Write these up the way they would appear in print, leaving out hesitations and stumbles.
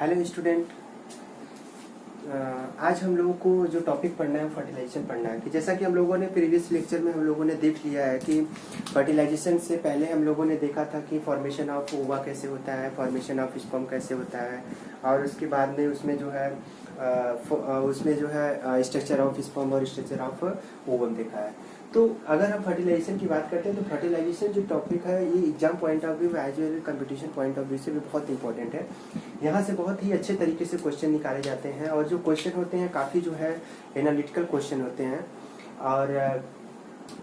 Hello student. आज हम लोगों को जो टॉपिक पढ़ना है फर्टिलाइजेशन पढ़ना है। कि जैसा कि हम लोगों ने प्रीवियस लेक्चर में हम लोगों ने देख लिया है कि फर्टिलाइजेशन से पहले हम लोगों ने देखा था कि फॉर्मेशन ऑफ ओवा कैसे होता है, फॉर्मेशन ऑफ स्पर्म कैसे होता है, और उसके बाद में उसमें जो है स्ट्रक्चर ऑफ स्पर्म और स्ट्रक्चर ऑफ ओवम देखा है। तो अगर हम फर्टिलाइजेशन की बात करते हैं तो फर्टिलाइजेशन जो टॉपिक है ये exam point of view as well competition point of view से भी बहुत इंपॉर्टेंट है। यहाँ से बहुत ही अच्छे तरीके से क्वेश्चन निकाले जाते हैं और जो क्वेश्चन होते हैं काफ़ी जो है एनालिटिकल क्वेश्चन होते हैं। और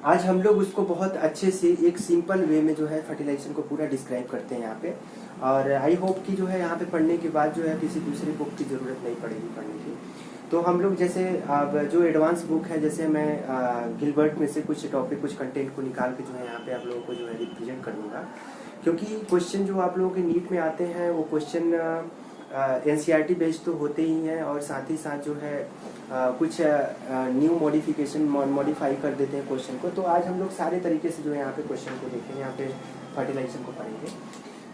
आज हम लोग उसको बहुत अच्छे से एक सिंपल वे में जो है फर्टिलाइजेशन को पूरा डिस्क्राइब करते हैं यहाँ पे। और आई होप कि जो है यहाँ पे पढ़ने के बाद जो है किसी दूसरी बुक की ज़रूरत नहीं पड़ेगी पढ़ने की। तो हम लोग जैसे अब जो एडवांस बुक है, जैसे मैं गिलबर्ट में से कुछ टॉपिक कुछ कंटेंट को निकाल के जो है यहाँ पे आप लोगों को जो है रिप्रेजेंट कर दूँगा, क्योंकि क्वेश्चन जो आप लोगों के नीट में आते हैं वो क्वेश्चन एनसीईआरटी बेस्ड तो होते ही हैं, और साथ ही साथ जो है कुछ न्यू मॉडिफिकेशन मॉडिफाई कर देते हैं क्वेश्चन को। तो आज हम लोग सारे तरीके से जो है यहाँ पे क्वेश्चन को देखेंगे, यहाँ पे फर्टिलाइजेशन को पढ़ेंगे।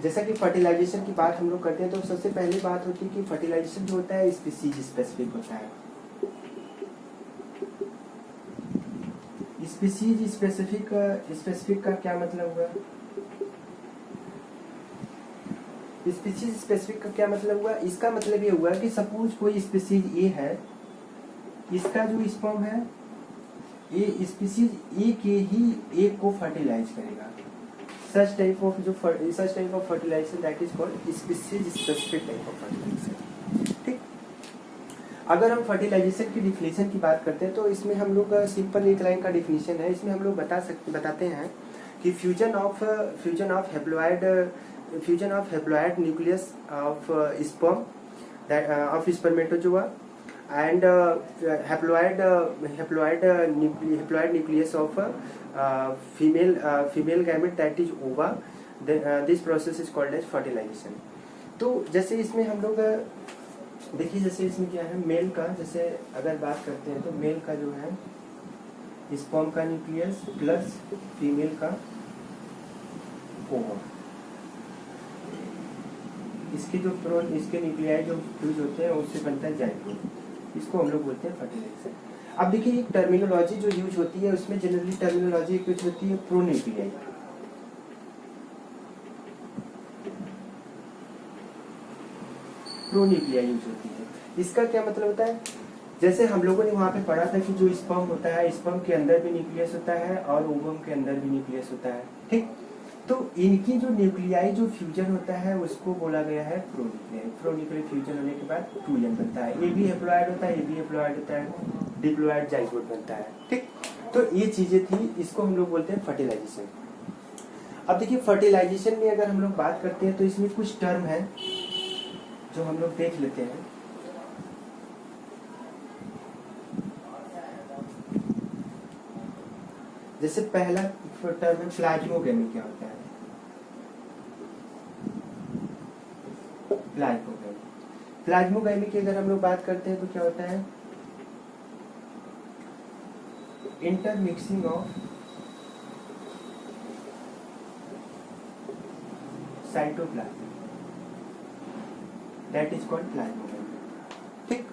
जैसा कि फर्टिलाइजेशन की बात हम लोग करते हैं तो सबसे पहली बात होती है कि फर्टिलाइजेशन जो होता है स्पीसीज स्पेसिफिक होता है। स्पीसीज स्पेसिफिक का क्या मतलब हुआ? स्पीसीज स्पेसिफिक का क्या मतलब हुआ? इसका मतलब ये हुआ कि सपोज कोई स्पीसीज ए है, इसका जो स्पर्म है ये स्पीसीज ए के ही एक को फर्टिलाइज करेगा। such type of fertilization that is called species specific type of fertilization। ठीक, अगर हम फर्टिलाइजेशन की डिफिनेशन की बात करते हैं तो इसमें हम लोग सिंपल एक लाइन का डिफिनेशन है। इसमें हम लोग बताते हैं कि fusion of haploid nucleus of sperm of spermatozoa and haploid nucleus of female gamete that is ova. This process is called as fertilization। तो जैसे इसमें हम लोग देखिए, जैसे इसमें क्या है, मेल का जैसे अगर बात करते हैं तो मेल का जो है स्पर्म का न्यूक्लियस प्लस फीमेल का ओवा, इसके न्यूक्लियाई जो फ्यूज होते हैं उससे बनता है जाइगोट। इसको हम लोग बोलते हैं फर्टिलाइजेशन। अब देखिए एक टर्मिनोलॉजी जो यूज होती है उसमें जनरली टर्मिनोलॉजी कुछ होती है प्रोन्यूक्लियाई। प्रोन्यूक्लियाई यूज होती है। इसका क्या मतलब होता है? जैसे हम लोगों ने वहां पे पढ़ा था कि जो स्पर्म होता है, स्पर्म के अंदर भी न्यूक्लियस होता है और ओवम के अंदर भी न्यूक्लियस होता है। ठीक, तो इनकी जो न्यूक्लियाई जो फ्यूजन होता है उसको बोला गया है प्रोन्यूक्लियाई। प्रोन्यूक्लियाई फ्यूजन होने के बाद फ्यूजन बनता है, ए बी हैप्लॉइड होता है, ए बी हैप्लॉइड होता है, डिप्लॉइड जाइगोट बनता है। ठीक, तो ये चीजें थी, इसको हम लोग बोलते हैं फर्टिलाइजेशन। अब देखिए फर्टिलाइजेशन में अगर हम लोग बात करते हैं तो इसमें कुछ टर्म है जो हम लोग देख लेते हैं। जैसे पहला टर्म है प्लाज्मोगेमी। क्या होता है प्लाज्मोगेमी की अगर हम लोग बात करते हैं तो क्या होता है? Intermixing of cytoplasm, that is called plasmogamy. ठीक,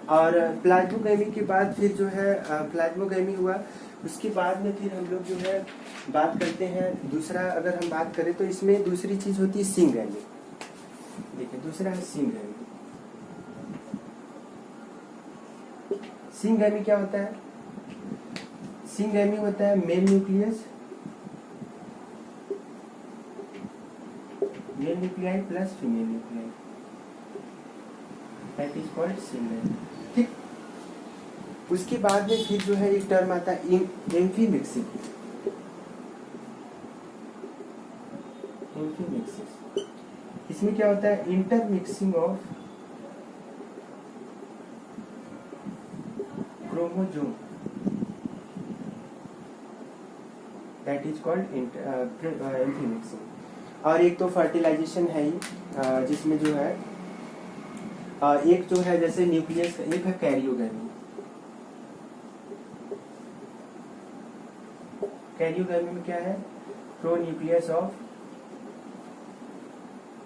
और प्लाज्मोगेमी के बाद फिर जो है प्लाज्मोगेमी हुआ, उसके बाद में फिर हम लोग जो है बात करते हैं दूसरा। अगर हम बात करें तो इसमें दूसरी चीज होती है सिंगैमी। देखिए दूसरा है सिंगैमी। सिंगैमी क्या होता है? सिंगैमी होता है male nuclei plus female nuclei, that is called syngamy. ठीक, उसके बाद में फिर जो है एक टर्म आता है एम्फी मिक्सिंग। इसमें क्या होता है? Intermixing of chromosome, that is called amphi mixing. और एक तो फर्टिलाइजेशन है ही जिसमें जो है एक जो है जैसे न्यूक्लियस, एक है कैरियोगेमी। कैरियोगेमी में क्या है? Pronucleus of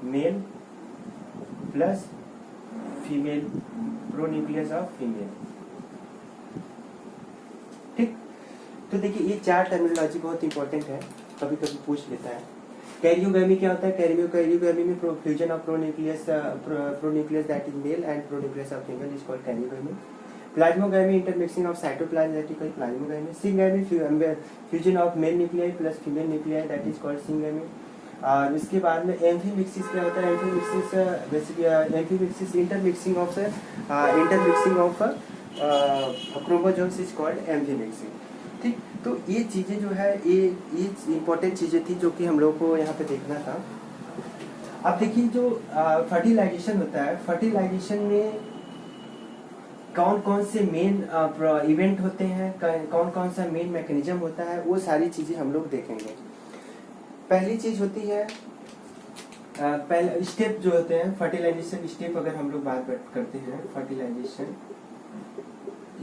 male plus female pronucleus of female. ठीक, तो देखिए ये चार टर्मिनोलॉजी बहुत इंपॉर्टेंट है, कभी कभी पूछ लेता है। कैरियोगैमी क्या होता है? कैरियोगैमी में fusion of pronucleus that is male and pronucleus of female is called karyogamy. Plasmogamy intermixing of cytoplasm that is called plasmogamy. Syngamy fusion of male nuclei plus female nuclei that is called syngamy. और इसके बाद में amphimixis क्या होता है? Amphimixis intermixing of chromosomes is called amphimixing. ठीक, तो ये चीजें जो है ये इंपॉर्टेंट चीजें थी जो कि हम लोग को यहाँ पे देखना था। अब देखिए जो फर्टिलाइजेशन होता है, फर्टिलाइजेशन में कौन कौन से मेन इवेंट होते हैं, कौन कौन सा मेन मैकेनिज्म होता है, वो सारी चीजें हम लोग देखेंगे। पहली चीज होती है पहला स्टेप जो होते हैं फर्टिलाइजेशन स्टेप। अगर हम लोग बात करते हैं फर्टिलाइजेशन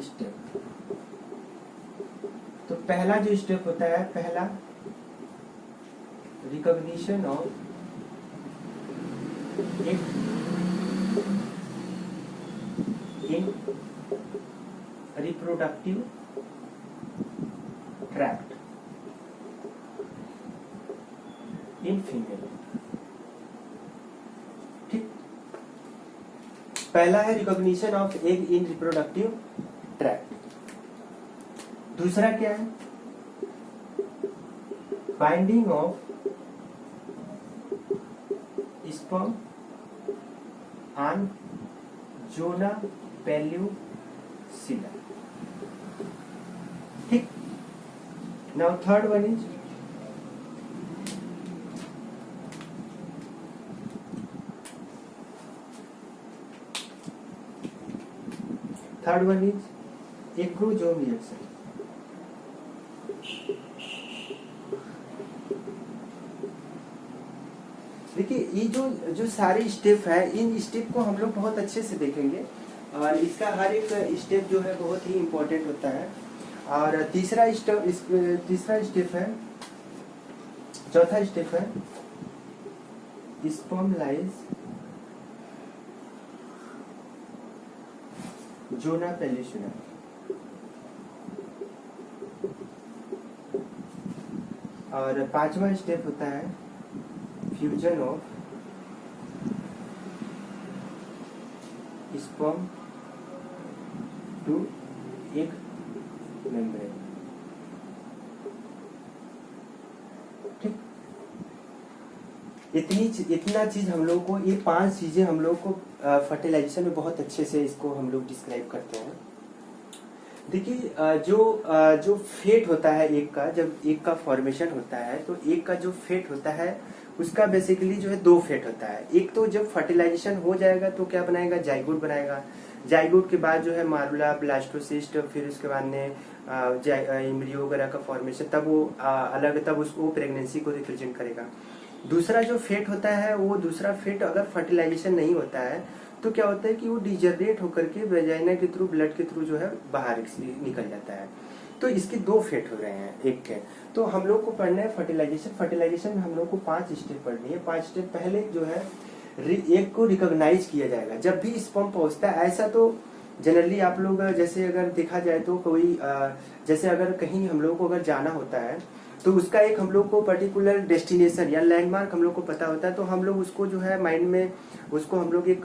स्टेप, तो पहला जो स्टेप होता है, पहला रिकॉग्निशन ऑफ एक इन रिप्रोडक्टिव ट्रैक्ट इन फीमेल। ठीक, पहला है recognition of egg in reproductive tract. दूसरा क्या है? बाइंडिंग ऑफ स्पर्म ऑन जोना पेल्यूसिला। ठीक, now third one is acrosome reaction. देखिए ये जो सारे स्टेप है, इन स्टेप को हम लोग बहुत अच्छे से देखेंगे और इसका हर एक स्टेप जो है बहुत ही इम्पोर्टेंट होता है। और तीसरा स्टेप है, चौथा स्टेप है स्पर्म लाइज जोना पेल्यूसिला। और पांचवा स्टेप होता है fusion of sperm to egg membrane. ठीक, इतना चीज हम लोग को, ये 5 चीजें हम लोग को फर्टिलाइजेशन में बहुत अच्छे से इसको हम लोग डिस्क्राइब करते हैं। देखिए जो फेट होता है एक का, जब एक का फॉर्मेशन होता है तो एक का जो फेट होता है उसका बेसिकली जो है 2 फेट होता है। एक तो जब फर्टिलाइजेशन हो जाएगा तो क्या बनाएगा? जाइगोट बनाएगा। जाइगोट के बाद जो है मारुला, ब्लास्टोसिस्ट, फिर उसके बाद में एम्ब्रियो वगैरह का फॉर्मेशन, तब वो अलग, तब उसको प्रेगनेंसी को रिप्रेजेंट करेगा। दूसरा जो फेट होता है, वो दूसरा फेट अगर फर्टिलाइजेशन नहीं होता है तो क्या होता है कि वो डिजनरेट होकर के वेजाइना के थ्रू, ब्लड के थ्रू जो है बाहर निकल जाता है। तो इसके 2 फेट हो रहे हैं एक के। तो हम लोग को पढ़ना है फर्टिलाइजेशन में हम लोग को 5 स्टेप पढ़नी है। 5 स्टेप पहले जो है एक को रिकॉग्नाइज किया जाएगा जब भी स्पर्म पहुंचता है। ऐसा तो जनरली आप लोग जैसे अगर देखा जाए तो कोई जैसे अगर कहीं हम लोग को अगर जाना होता है तो उसका एक हम लोग को पर्टिकुलर डेस्टिनेशन या लैंडमार्क हम लोग को पता होता है, तो हम लोग उसको जो है माइंड में उसको हम लोग एक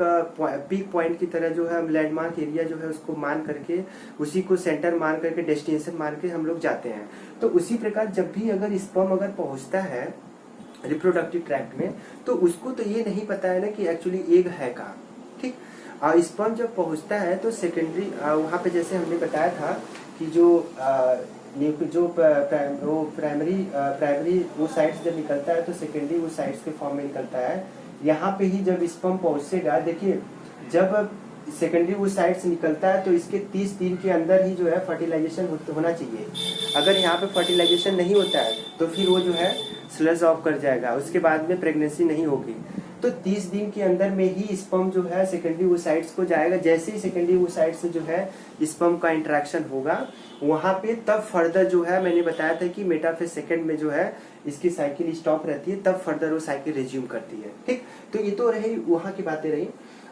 पीक पॉइंट की तरह जो है हम लैंडमार्क एरिया जो है उसको मान करके, उसी को सेंटर मान करके, डेस्टिनेशन मान के हम लोग जाते हैं। तो उसी प्रकार जब भी अगर स्पर्म अगर पहुंचता है रिप्रोडक्टिव ट्रैक्ट में, तो उसको तो ये नहीं पता है ना कि एक्चुअली एग है कहाँ। ठीक, और स्पर्म जब पहुंचता है तो सेकेंडरी वहाँ पे जैसे हमने बताया था कि जो प्राइमरी वो साइट्स जब निकलता है तो सेकेंडरी वो साइट्स के फॉर्म में निकलता है। यहाँ पे ही जब स्पर्म पहुंचेगा, देखिए जब सेकेंडरी वो साइट्स निकलता है तो इसके 30 दिन के अंदर ही जो है फर्टिलाइजेशन होना चाहिए। अगर यहाँ पे फर्टिलाइजेशन नहीं होता है तो फिर वो जो है स्लज ऑफ कर जाएगा, उसके बाद में प्रेगनेंसी नहीं होगी। तो 30 दिन के अंदर में ही स्पर्म जो है सेकेंडरी oocytes को जाएगा। जैसे ही सेकेंडरी oocytes से जो है स्पर्म का इंटरेक्शन होगा वहां पे, तब फर्दर जो है मैंने बताया था कि मेटाफेज सेकंड में जो है इसकी साइकिल स्टॉप रहती है, तब फर्दर वो साइकिल रिज्यूम करती है। ठीक, तो ये तो रही वहां की बातें रही।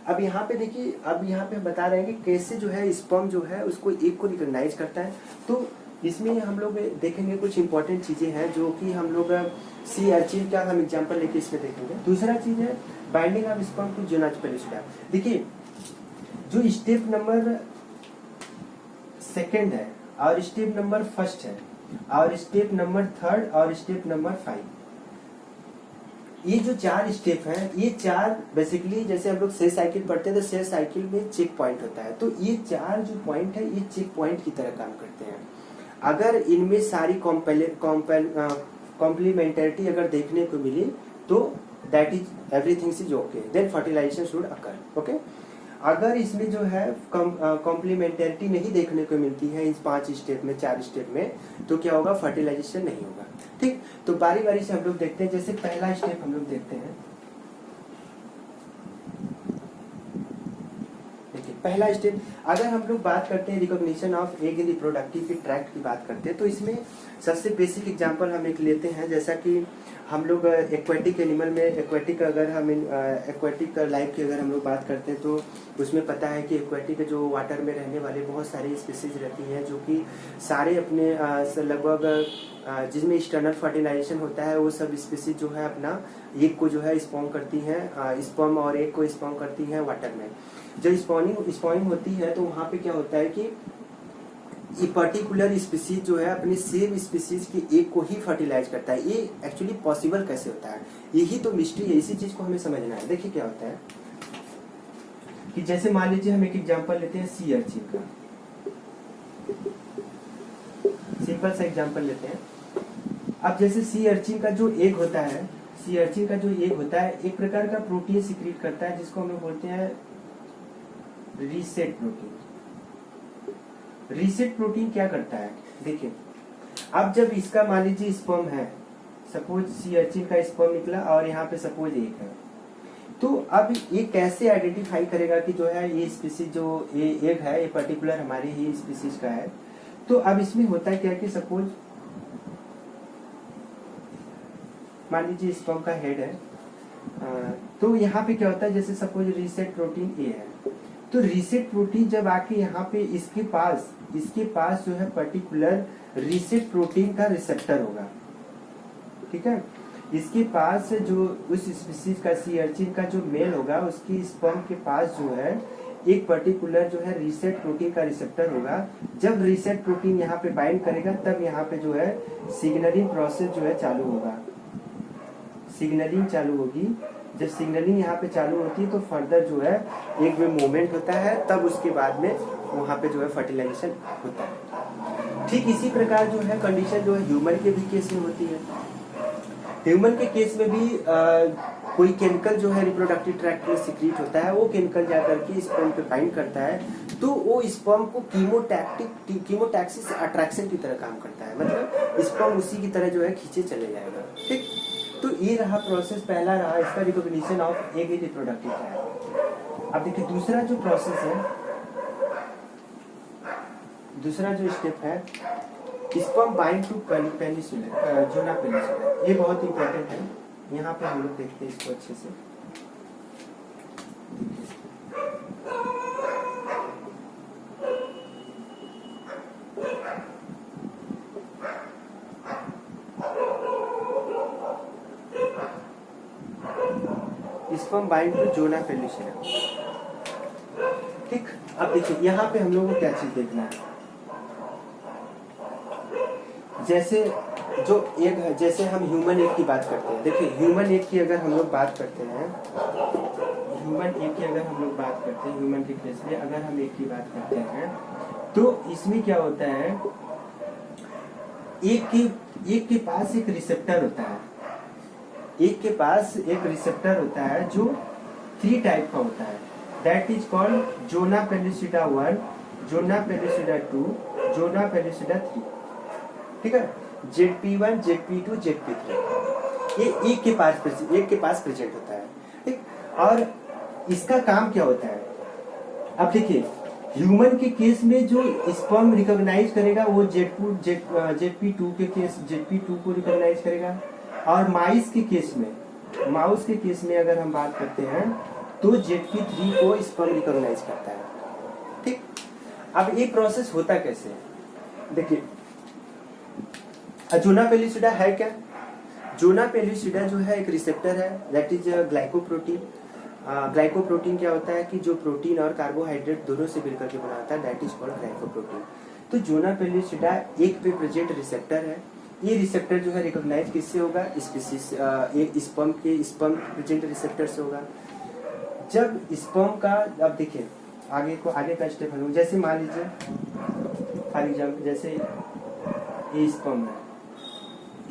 अब यहाँ पे देखिए, अब यहाँ पे हम बता रहे हैं कि कैसे जो है स्पर्म जो है उसको एक को रिकॉग्नाइज करता है। तो इसमें हम लोग देखेंगे कुछ इंपॉर्टेंट चीजें हैं जो कि हम लोग सी अर्चिन का हम एग्जांपल लेके इसमें देखेंगे। दूसरा चीज है binding of sperm to zona pellucida. देखिए जो स्टेप नंबर सेकेंड है और स्टेप नंबर फर्स्ट है और स्टेप नंबर थर्ड और स्टेप नंबर 5, ये जो 4 स्टेप हैं, ये 4 बेसिकली जैसे हम लोग सेल साइकिल पढ़ते हैं तो सेल साइकिल में चेक पॉइंट होता है। तो ये 4 जो पॉइंट है ये चेक पॉइंट की तरह काम करते हैं। अगर इनमें सारी कॉम्प्लीमेंटरिटी अगर देखने को मिली तो that is everything is okay, then fertilization should occur. Okay, अगर इसमें जो है कॉम्प्लीमेंटरिटी नहीं देखने को मिलती है इस 5 स्टेप में, 4 स्टेप में, तो क्या होगा, फर्टिलाइजेशन नहीं होगा। ठीक, तो बारी बारी से हम लोग देखते हैं। जैसे पहला स्टेप हम लोग देखते हैं। देखिए पहला स्टेप, अगर हम लोग बात करते हैं recognition of egg in reproductive tract की बात करते हैं तो इसमें सबसे बेसिक एग्जांपल हम एक लेते हैं। जैसा कि हम लोग एक्वेटिक एनिमल में, एक्वेटिक अगर हम एक्वेटिक लाइफ की अगर हम लोग बात करते हैं तो उसमें पता है कि एक्वेटिक जो वाटर में रहने वाले बहुत सारी स्पीसीज रहती हैं जो कि सारे अपने लगभग जिसमें एक्सटर्नल फर्टिलाइजेशन होता है वो सब स्पीसीज जो है अपना एग को जो है स्पॉन करती हैं, स्पर्म और एग को स्पॉन करती हैं वाटर में। जब स्पॉनिंग होती है तो वहाँ पे क्या होता है कि ये पर्टिकुलर स्पीसीज जो है अपनी सेम स्पीसीज की एग को ही फर्टिलाइज करता है। ये एक्चुअली पॉसिबल कैसे होता है, यही तो मिस्ट्री है, इसी चीज को हमें समझना है। देखिए क्या होता है कि जैसे मान लीजिए हम एक एग्जांपल लेते हैं सी अर्चिन का, सिंपल सा एग्जांपल लेते हैं। अब जैसे सी अर्चिन का जो एग होता है, सी अर्चिन का जो एग होता है एक प्रकार का प्रोटीन सिक्रीट करता है जिसको हम लोग बोलते हैं रीसेट प्रोटीन। रीसेट प्रोटीन क्या करता है, देखिए अब जब इसका मान लीजिए स्पर्म है, सपोज सी अर्चिन का स्पर्म निकला और यहाँ पे सपोज एग है, तो अब ये कैसे आइडेंटिफाई करेगा कि जो है ये स्पीसीज जो ये एग है ये पर्टिकुलर हमारे ही स्पीसीज का है। तो अब इसमें होता है क्या कि सपोज मान लीजिए स्पर्म का हेड है, तो यहाँ पे क्या होता है, जैसे सपोज रीसेट प्रोटीन ए है, तो रीसेट प्रोटीन जब आके यहाँ पे इसके पास जो है पर्टिकुलर रीसेट प्रोटीन का रिसेप्टर होगा। ठीक है, इसके पास जो उस स्पीसीज का सी अर्चिन का जो मेल होगा उसकी स्पर्म के पास जो है एक पर्टिकुलर जो है रीसेट प्रोटीन का रिसेप्टर होगा। जब रीसेट प्रोटीन यहाँ पे बाइंड करेगा तब यहाँ पे जो है सिग्नलिंग प्रोसेस जो है चालू होगा, सिग्नलिंग चालू होगी। जब सिग्नलिंग यहाँ पे चालू होती है तो फर्दर जो है एक में मूवमेंट होता है, तब उसके बाद में वहाँ पे जो है फर्टिलाइजेशन होता है। ठीक इसी प्रकार जो है कंडीशन जो है ह्यूमन के भी केस में होती है। ह्यूमन के केस में भी कोई केमिकल जो है रिप्रोडक्टिव ट्रैक्ट में सिक्रीट होता है, वो केमिकल जाकर के स्पर्म पे बाइंड करता है, तो वो स्पर्म को कीमोटैक्सिस अट्रैक्शन की तरह काम करता है, मतलब स्पर्म उसी की तरह जो है खींचे चले जाएगा। ठीक, तो ये रहा प्रोसेस, पहला रहा इसका recognition of egg in reproductive tract. अब देखिए दूसरा जो प्रोसेस है, दूसरा जो स्टेप है sperm bind to pellucida, zona pellucida, ये बहुत इंपॉर्टेंट है। यहाँ पे हम लोग देखते हैं इसको अच्छे से। Sperm bind to zona pellucida. ठीक, अब देखिए यहाँ पे हम लोगों को क्या चीज देखना है, जैसे जो एग है, जैसे हम ह्यूमन एग की बात करते हैं। देखिए ह्यूमन एग की अगर हम लोग बात करते हैं, ह्यूमन एग की अगर हम लोग बात करते हैं, ह्यूमन के केस में अगर हम एग की बात करते हैं तो इसमें क्या होता है, एग के पास एक रिसेप्टर होता है, एग के पास एक रिसेप्टर होता है जो 3 टाइप का होता है, that is called zona pellucida 1, zona pellucida 2, zona pellucida 3। ठीक है, ZP1, ZP2, ZP3 ये एक के पास प्रेजेंट होता है। ठीक, और इसका काम क्या होता है, अब देखिए ह्यूमन के केस में जो स्पर्म रिकॉग्नाइज करेगा वो ZP2 के केस ZP2 को रिकॉग्नाइज करेगा, और माउस के केस में अगर हम बात करते हैं तो ZP3 को स्पर्म रिकॉग्नाइज करता है। ठीक, अब ये प्रोसेस होता कैसे है? देखिए, जोना पेलिसिडा है क्या? जोना पेलिसिडा जो है एक रिसेप्टर है, दैट इज ग्लाइकोप्रोटीन। ग्लाइकोप्रोटीन क्या होता है कि जो प्रोटीन और कार्बोहाइड्रेट दोनों से मिलकर के बनाता है, दैट इज कॉल्ड ग्लाइकोप्रोटीन। तो जोना पेलिसिडा एक पे प्रेजेंट रिसेप्टर है। ये रिसेप्टर जो है रिकॉग्नाइज किससे होगा? स्पीसीज, एक स्पर्म प्रेजेंट रिसेप्टर से होगा। जब स्पर्म का, अब देखिए आगे का स्टेप है, जैसे मान लीजिए फॉर एग्जाम्पल, जैसे ये स्पर्म है,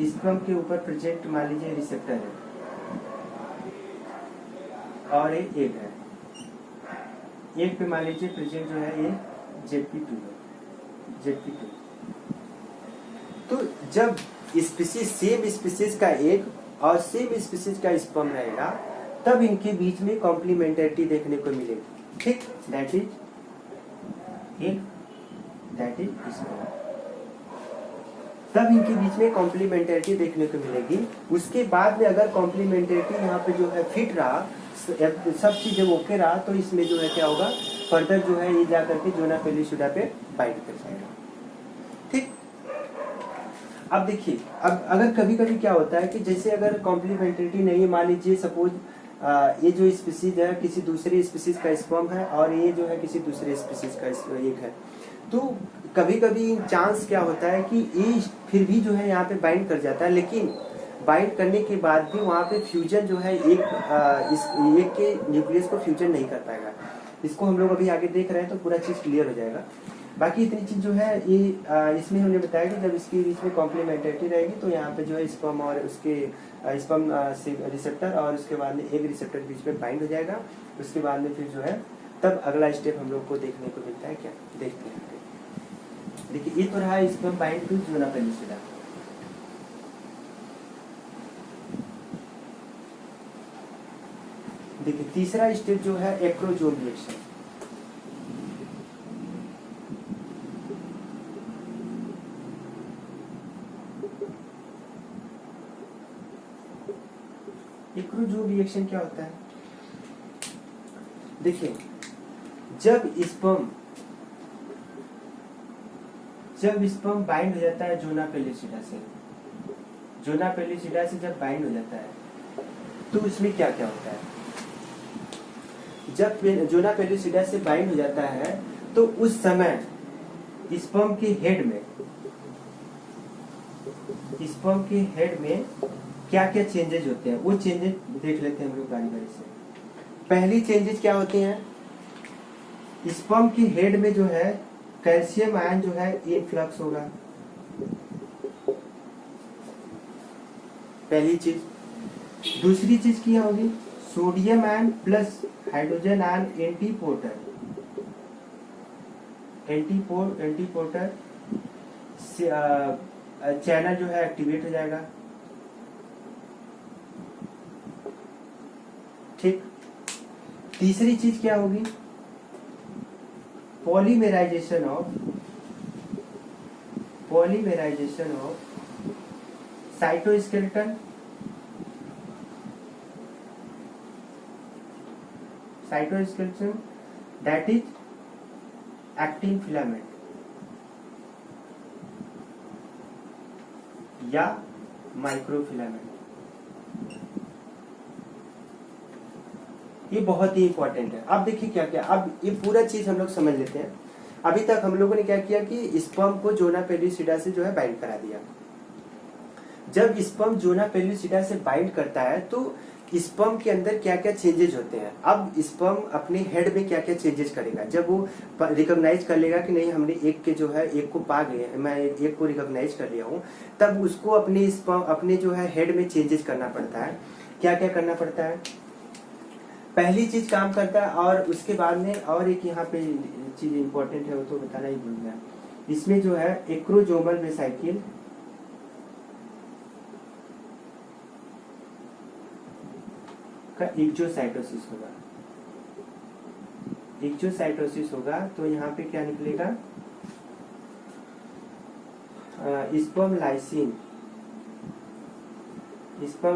स्पर्म के ऊपर प्रेजेंट मान लीजिए रिसेप्टर है और ये एग है। एग पे मान लीजिए प्रेजेंट जो है ये ZP2 है, ZP2। तो जब स्पीसीज, सेम स्पीसीज का एग और सेम स्पीसीज का स्पर्म रहेगा, तब इनके बीच में कॉम्प्लीमेंटरिटी देखने को मिलेगी। ठीक, that is egg, that is sperm. तब इनके बीच में कॉम्प्लीमेंटरिटी देखने को मिलेगी। उसके बाद में अगर कॉम्प्लीमेंटरिटी यहाँ पे जो है फिट रहा, सब चीज जब ओके रहा, तो इसमें जो है क्या होगा, फर्दर जो है ये जा करके जोना पेलिसिडा पे बाइंड कर जाएगा। ठीक, अब देखिए, अब अगर कभी कभी क्या होता है कि जैसे अगर कॉम्प्लीमेंटरिटी नहीं, मान लीजिए सपोज ये जो स्पीसीज है किसी दूसरे स्पीसीज का स्पर्म है और ये जो है किसी दूसरे स्पीसीज का एक है, तो कभी कभी चांस क्या होता है कि ये फिर भी जो है यहाँ पे बाइंड कर जाता है, लेकिन बाइंड करने के बाद भी वहाँ पे फ्यूजन जो है एक के न्यूक्लियस को फ्यूजन नहीं कर पाएगा। इसको हम लोग अभी आगे देख रहे हैं तो पूरा चीज क्लियर हो जाएगा। बाकी इतनी चीज जो है ये इसमें हमने बताया कि जब इसके बीच में कॉम्प्लीमेंटरिटी रहेगी तो यहाँ पे जो है स्पर्म और उसके स्पर्म रिसेप्टर और उसके बाद में एग रिसेप्टर के बीच में बाइंड हो जाएगा। उसके बाद में फिर जो है तब अगला स्टेप हम लोग को देखने को मिलता है। क्या देखते हैं? देखिए, ये तो रहा sperm bind to zona pellucida. देखिए, तीसरा स्टेप जो है एक्रोजोम रिएक्शन। एक्रोजोम रिएक्शन क्या होता है? देखिए, जब स्पर्म बाइंड हो जाता है जोना पेलिसिडा से, जोना पेलिसिडा से जब बाइंड हो जाता है तो उसमें क्या क्या होता है? जब जोना पेलिसिडा से बाइंड हो जाता है तो उस समय स्पर्म के हेड में क्या क्या चेंजेज होते हैं, वो चेंजेज देख लेते हैं हम लोग बारी बारी से। पहली चेंजेज क्या होती हैं? स्पर्म के हेड में जो है कैल्शियम आयन जो है इनफ्लक्स होगा, पहली चीज। दूसरी चीज क्या होगी? Sodium ion plus hydrogen ion antiporter channel जो है एक्टिवेट हो जाएगा। ठीक, तीसरी चीज क्या होगी? Polymerization of cytoskeleton that is actin filament या माइक्रोफिलामेंट। ये बहुत ही इंपॉर्टेंट है। अब देखिए क्या क्या, अब ये पूरा चीज हम लोग समझ लेते हैं। अभी तक हम लोगों ने क्या किया कि स्पर्म को जोना पेलिसिडा से जो है बाइंड करा दिया। जब स्पर्म जोना पेलिसिडा से बाइंड करता है तो स्पर्म के अंदर क्या क्या चेंजेज होते हैं। अब स्पर्म अपने हेड में क्या क्या चेंजेस करेगा, जब वो रिकॉग्नाइज कर लेगा कि नहीं हमने एक के जो है एक को पा गए, मैं एक को रिकॉग्नाइज कर लिया हूँ, तब उसको अपने जो है हेड में चेंजेस करना पड़ता है। क्या क्या करना पड़ता है? पहली चीज काम करता है, और उसके बाद में और एक यहाँ पे चीज इंपॉर्टेंट है, वो तो बताना ही भूल गया। इसमें जो है एक्रोजोमल वेसाइकिल का एक्जोसाइटोसिस होगा। तो यहाँ पे क्या निकलेगा? स्पर्म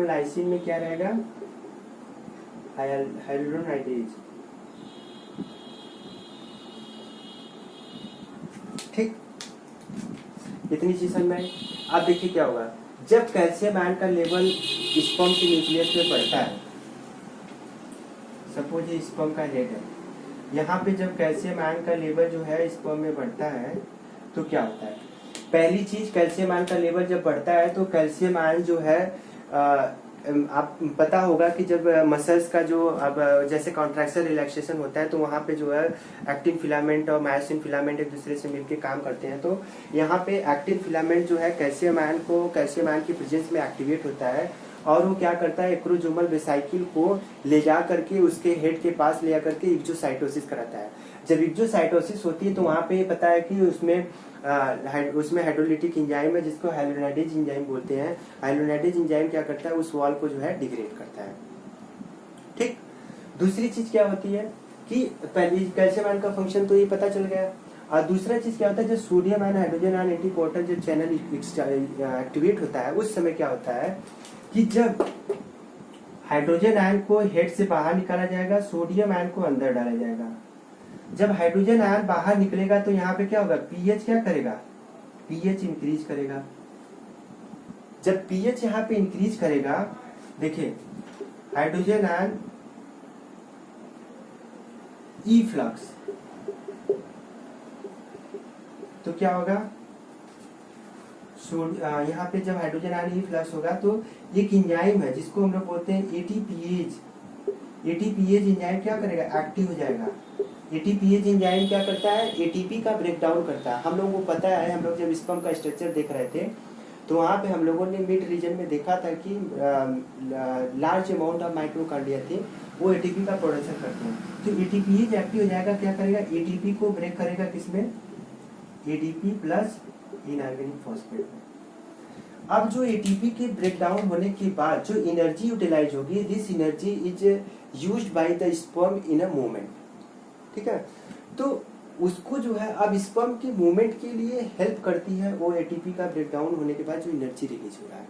लाइसिन में क्या रहेगा? हाइड्रोनाइडेज। ठीक, इतनी चीज समझ में आई। अब देखिए क्या होगा जब कैल्शियम आयन का लेवल स्पर्म के न्यूक्लियस में बढ़ता है, सपोज ये स्पर्म का हेड है, यहाँ पे जब कैल्शियम आयन का लेवल जो है स्पर्म में बढ़ता है तो क्या होता है, पहली चीज कैल्शियम आयन का लेवल जब बढ़ता है तो कैल्शियम आयन जो है आप पता होगा कि जब मसल्स का जो अब जैसे कॉन्ट्रैक्शन रिलैक्सेशन होता है तो वहाँ पे जो है एक्टिन फिलामेंट और मायोसिन फिलामेंट एक दूसरे से मिलकर काम करते हैं। तो यहाँ पे एक्टिन फिलामेंट जो है कैल्शियम आयन की प्रेजेंस में एक्टिवेट होता है और वो क्या करता है एक्रोजोमल वेसाइकिल को ले जा करके उसके हेड के पास ले जा करके इक्जोसाइटोसिस कराता है। जब इक्जोसाइटोसिस होती है तो वहाँ पे पता है कि उसमें हाइड्रोलिटिक एंजाइम है जिसको हाइलोनाइडेज एंजाइम बोलते हैं। हाइलोनाइडेज एंजाइम क्या करता है उस वॉल को जो है डिग्रेड करता है। ठीक, दूसरी चीज क्या होती है कि पहली कैल्शियम आयन का फंक्शन तो ये पता चल गया। और दूसरा चीज क्या होता है जब सोडियम आयन हाइड्रोजन आयन एंटीपोर्टर जब चैनल एक्टिवेट होता है उस समय क्या होता है कि जब हाइड्रोजन आयन को हेड से बाहर निकाला जाएगा, सोडियम आयन को अंदर डाला जाएगा। जब हाइड्रोजन आयन बाहर निकलेगा तो यहाँ पे क्या होगा, पीएच क्या करेगा, पीएच इंक्रीज करेगा। जब पीएच यहाँ पे इंक्रीज करेगा, देखिए हाइड्रोजन आयन ई फ्लक्स, तो क्या होगा यहाँ पे जब हाइड्रोजन आयन ई फ्लक्स होगा तो एक एंजाइम है जिसको हम लोग बोलते हैं एटीपीएज। एटीपीएज एंजाइम क्या करेगा, एक्टिव हो जाएगा। एटीपीएज एंजाइम क्या करता है, एटीपी का ब्रेक डाउन करता है। हम लोगों को पता है, हम लोग जब स्पर्म का स्ट्रक्चर देख रहे थे तो वहाँ पे हम लोगों ने मिड रीजन में देखा था कि लार्ज अमाउंट ऑफ माइक्रोकार्डिया थे, वो एटीपी का प्रोडक्शन करते हैं। तो एटीपीएज एक्टिव हो जाएगा, क्या करेगा, एटीपी को ब्रेक करेगा किसमें, एडीपी प्लस इनऑर्गेनिक फॉस्फेट में। अब जो एटीपी के ब्रेक डाउन होने के बाद जो एनर्जी यूटिलाइज होगी, this energy is used by the sperm in a movement. ठीक है, तो उसको जो है अब स्पर्म के मूवमेंट के लिए हेल्प करती है वो एटीपी का ब्रेक डाउन होने के बाद जो एनर्जी रिलीज हो रहा है।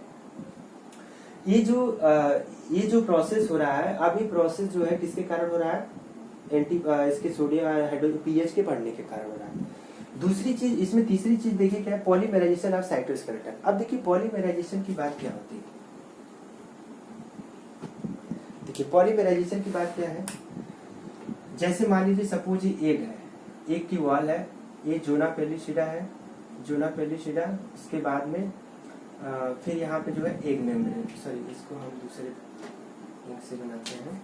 ये जो प्रोसेस हो रहा है, अब ये प्रोसेस जो है किसके कारण हो रहा है, इसके सोडियम हाइड्रोजन पीएच के बढ़ने के कारण हो रहा है। दूसरी चीज इसमें, तीसरी चीज देखिए क्या है, पॉलीमराइजेशन ऑफ साइटोस्केलेटन। अब देखिए पॉलीमराइजेशन की बात क्या होती है, देखिए पॉलीमराइजेशन की बात क्या है, जैसे मान लीजिए सपोज ये एग है, एग की वॉल है, ये जोना पेलिसिडा है, जोना पेलिसिडा, इसके बाद में फिर यहाँ पे जो है एग मेम्ब्रेन, सॉरी इसको हम दूसरे इंक से बनाते हैं,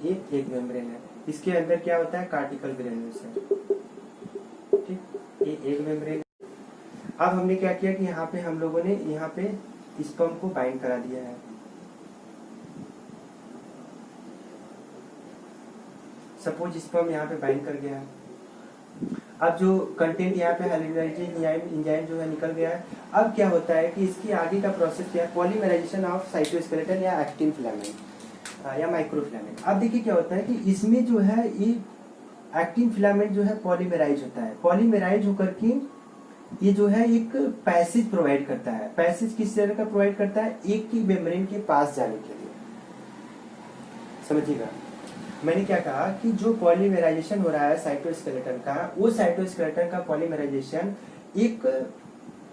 ये एग मेम्ब्रेन है, इसके अंदर क्या होता है, कार्टिकल ग्रेन्यूल्स है। ठीक, ये एग मेम्ब्रेन। अब हमने क्या किया कि यहाँ पे हम लोगों ने यहाँ पे स्पर्म को बाइंड करा दिया है। सपोज स्पर्म यहाँ पे बाइंड कर गया है, अब जो कंटेंट यहाँ पे हाइड्रोलाइजेज एंजाइम जो है निकल गया है। अब क्या होता है कि इसकी आगे का प्रोसेस क्या है, पॉलीमराइजेशन ऑफ साइटोस्केलेटन या एक्टिन फिलामेंट या माइक्रोफिलामेंट। अब देखिए क्या होता है कि इसमें जो है ये एक्टिन फिलामेंट जो है पॉलीमराइज होता है, पॉलीमराइज होकर के ये जो है एक पैसेज प्रोवाइड करता है। पैसेज किस तरह का प्रोवाइड करता है, एक की मेम्ब्रेन के पास जाने के लिए। समझिएगा मैंने क्या कहा कि जो पॉलीमराइजेशन हो रहा है साइटोस्केलेटन का, वो साइटोस्केलेटन का पॉलीमराइजेशन एक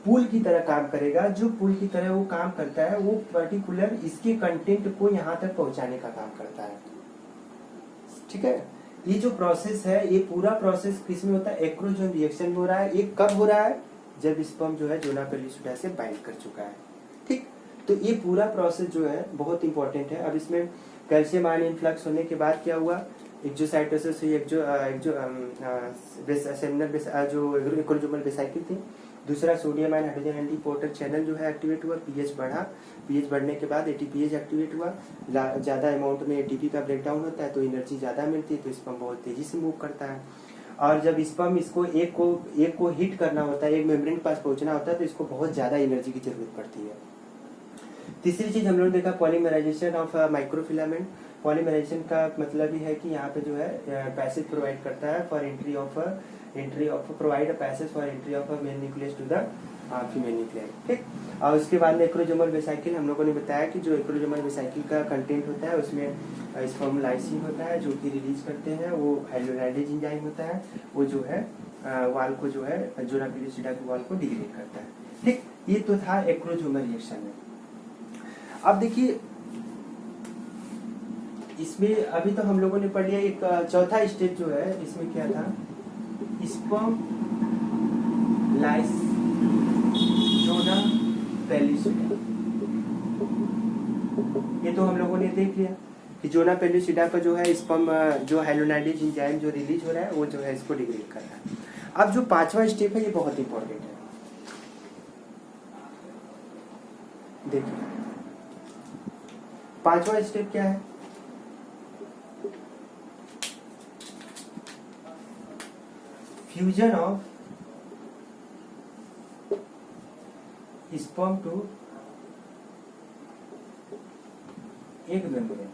पुल की तरह काम करेगा। जो पुल की तरह वो काम करता है वो पर्टिकुलर इसके कंटेंट को यहाँ तक पहुंचाने का काम करता है। ठीक है, ये जो प्रोसेस है, ये पूरा प्रोसेस किसमें होता है, एक्रोजोम रिएक्शन में हो रहा है। ये कब हो रहा है, जब स्पर्म जो है जोना पेलिसिडा से बाइंड कर चुका है। ठीक, तो ये पूरा प्रोसेस जो है बहुत इंपॉर्टेंट है। अब इसमें कैल्शियम आयन इनफ्लक्स होने के बाद क्या हुआ, एक्जोसाइटोसिस हुई, सेमिनल जो एक्रोजोमल वेसाइकिल थी। दूसरा सोडियम आयन हाइड्रोजन एंटीपोर्टर चैनल जो है एक्टिवेट हुआ, पीएच बढ़ा, पीएच बढ़ने के बाद एटीपीएच एक्टिवेट हुआ। ज्यादा अमाउंट में एटीपी का ब्रेकडाउन होता है तो एनर्जी ज्यादा मिलती है, तो स्पर्म बहुत तेजी से मूव करता है। और जब स्पर्म इसको एक को हिट करना होता है, एक मेम्ब्रेन के पास पहुंचना होता है, तो इसको बहुत ज्यादा एनर्जी की जरूरत पड़ती है। तीसरी चीज हम लोग देखा पॉलीमराइजेशन ऑफ माइक्रोफिलामेंट। पॉलीमराइजेशन का मतलब ही है कि यहाँ पे जो है पैसेज प्रोवाइड करता है for entry of entry of provide a passage for entry of a male nucleus to the female nucleus, ठीक। और उसके बाद में एक्रोजोमल वेसाइकिल हम लोगों ने बताया कि जो एक्रोजोमल वेसाइकिल का कंटेंट होता है उसमें स्पर्म लाइसिन होता है जो कि रिलीज करते हैं, वो हाइलोराइडेज एंजाइम होता है, वो जो है वाल को जो है जोना पेलिसिडा के वाल को डिग्रेड करता है, ठीक। ये तो था एक्रोजोमल रिएक्शन में। अब देखिए इसमें अभी तो हम लोगों ने पढ़ लिया एक चौथा स्टेप जो है इसमें क्या था, स्पर्म लाइस जोना पेलिसिडा। ये तो हम लोगों ने देख लिया कि जोना पेलिसिडा का जो है स्पर्म जो हाइलोनाइडेज एंजाइम जो रिलीज हो रहा है वो जो है इसको डिग्रेड कर रहा है। अब जो पांचवा स्टेप है ये बहुत इंपॉर्टेंट है, देखिए पांचवा स्टेप क्या है, fusion of sperm to egg membrane.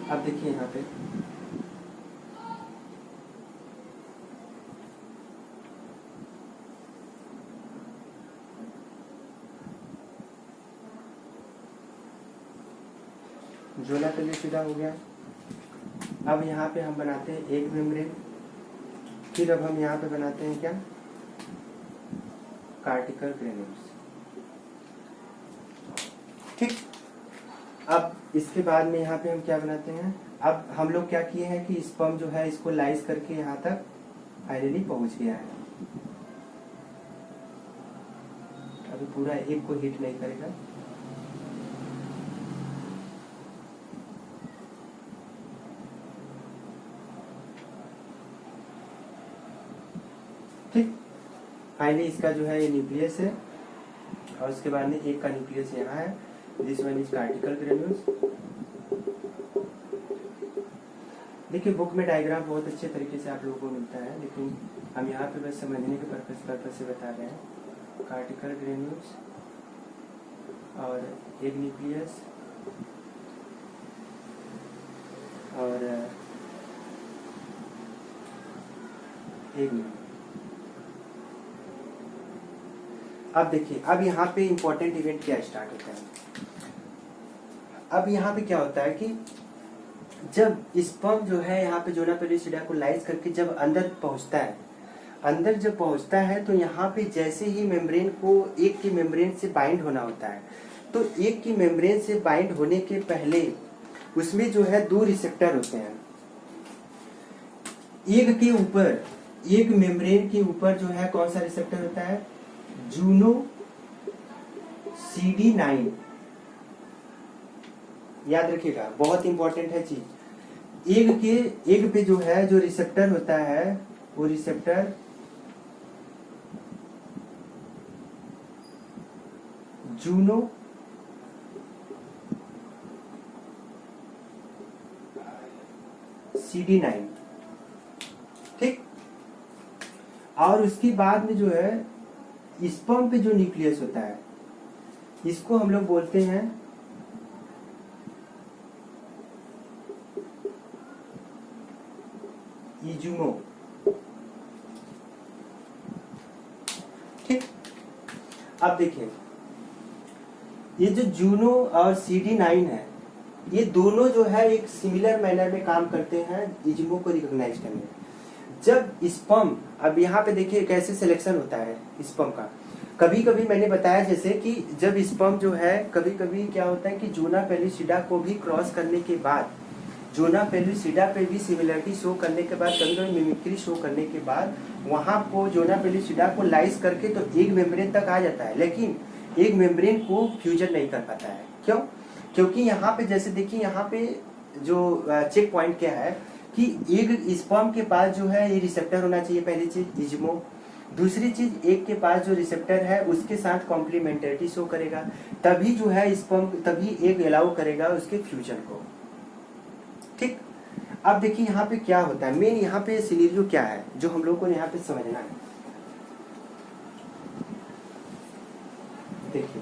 अब देखिए यहाँ पे जोना पेलिसिडा हो गया। अब यहाँ पे हम बनाते हैं एग मेम्ब्रेन, फिर अब हम यहाँ पे बनाते हैं क्या, कार्टिकल ग्रेन्यूल्स, ठीक। अब इसके बाद में यहाँ पे हम क्या बनाते हैं, अब हम लोग क्या किए हैं कि स्पर्म जो है इसको लाइज करके यहाँ तक फाइनली पहुंच गया है, अभी पूरा एग को हिट नहीं करेगा, ठीक। फाइनली इसका जो है ये न्यूक्लियस है और उसके बाद में एक का न्यूक्लियस यहाँ है, दिस वन इज कार्टिकल ग्रेन्यूल्स। देखिए बुक में डायग्राम बहुत अच्छे तरीके से आप लोगों को मिलता है, लेकिन हम यहाँ पे बस समझने के पर्पस से बता रहे हैं। कार्टिकल ग्रेन्यूल्स और एक न्यूक्लियस और एक न्यूक्लियस। अब देखिए अब यहाँ पे इंपॉर्टेंट इवेंट क्या स्टार्ट होता है। अब यहाँ पे क्या होता है कि जब स्पर्म जो है यहाँ पे जोना पेलिसिडा को लाइज करके जब अंदर पहुँचता है, अंदर जब पहुँचता है तो यहाँ पे जैसे ही मेम्ब्रेन को एक की मेम्ब्रेन से बाइंड होना होता है, तो एक की मेम्ब्रेन से बाइंड होने के पहले उसमें जो है दो रिसेप्टर होते हैं। एक के ऊपर, एक मेम्ब्रेन के ऊपर जो है कौन सा रिसेप्टर होता है, जूनो CD9। याद रखिएगा बहुत इंपॉर्टेंट है चीज। एग पे जो है जो रिसेप्टर होता है वो रिसेप्टर जूनो CD9, ठीक। और उसके बाद में जो है स्पर्म पे जो न्यूक्लियस होता है इसको हम लोग बोलते हैं इजुमो, ठीक। अब देखिए ये जो जूनो और CD9 है ये दोनों जो है एक सिमिलर मैनर में काम करते हैं इजुमो को रिकॉग्नाइज करने में। जब स्पर्म, अब यहाँ पे देखिए कैसे सिलेक्शन होता है स्पर्म का। कभी कभी मैंने बताया जैसे कि जब स्पर्म जो है कभी कभी क्या होता है कि जोना पेलिसिडा को भी क्रॉस करने के बाद, जोना पेलिसिडा पे भी सिमिलरिटी शो करने के बाद, कभी कभी मिमिक्री शो करने के बाद वहां को जोना पेलिसिडा को लाइज करके तो एक मेम्ब्रेन तक आ जाता है, लेकिन एक मेम्ब्रेन को फ्यूजन नहीं कर पाता है। क्यों? क्योंकि यहाँ पे जैसे देखिए यहाँ पे जो चेक पॉइंट क्या है कि एक स्पर्म के पास जो है ये रिसेप्टर होना चाहिए, पहली चीज इज्मो। दूसरी चीज एक के पास जो रिसेप्टर है उसके साथ कॉम्प्लीमेंटरिटी शो करेगा, तभी जो है स्पर्म, तभी एक अलाउ करेगा उसके फ्यूजन को, ठीक। अब देखिए यहाँ पे क्या होता है, मेन यहाँ पे सिनेरियो क्या है जो हम लोग को यहाँ पे समझना है। देखिए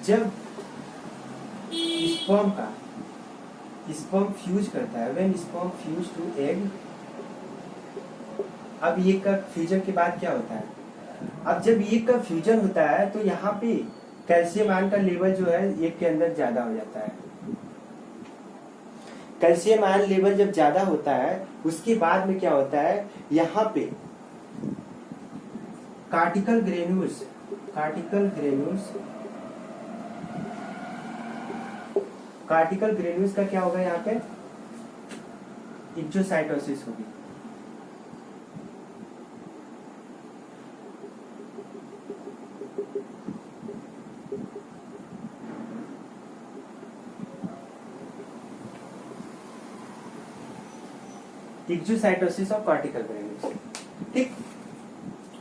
जब स्पर्म का स्पर्म फ्यूज करता है, when sperm fuse to egg. अब ये का फ्यूजन के बाद क्या होता है, अब जब ये का फ्यूजन होता है तो यहाँ पे कैल्शियम आयन का लेवल जो है एक के अंदर ज्यादा हो जाता है। कैल्शियम आयन लेवल जब ज्यादा होता है उसके बाद में क्या होता है, यहाँ पे कार्टिकल ग्रेन्यूल्स का क्या होगा, यहाँ पे एक्सोसाइटोसिस होगी। एक्सोसाइटोसिस ऑफ कार्टिकल ग्रेन्यूल्स, ठीक।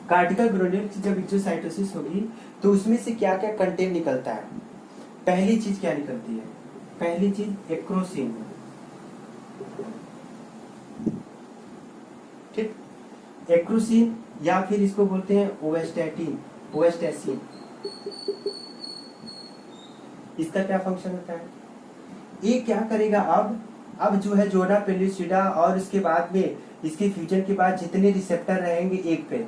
कार्टिकल ग्रेन्यूल्स जब एक्सोसाइटोसिस होगी तो उसमें से क्या क्या कंटेंट निकलता है। पहली चीज क्या निकलती है, पहली चीज एक्रोसिन, ठीक। एक्रोसिन या फिर इसको बोलते हैं ओवेस्टैसिन। इसका क्या फंक्शन होता है, ये क्या करेगा, अब जो है जोना पेलिसिडा और इसके बाद में इसके फ्यूजन के बाद जितने रिसेप्टर रहेंगे एक पे,